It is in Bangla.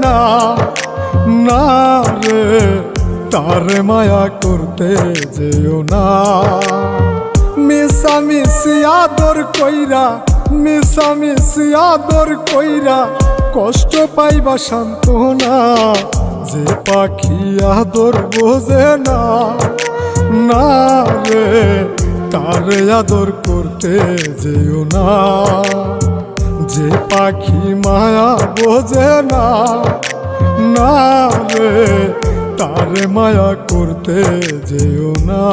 না, না রে তারে মায়া করতে যেও না। মিশামিশি আদর কইরা, মিশামিশি আদর কইরা কষ্ট পাইবা সান্ত্বনা। যে পাখি আদর বোঝে না, না রে তারে আদর করতে যেও না। যে পাখি মায়া বোঝে না, না রে তারে মায়া করতে যেও না।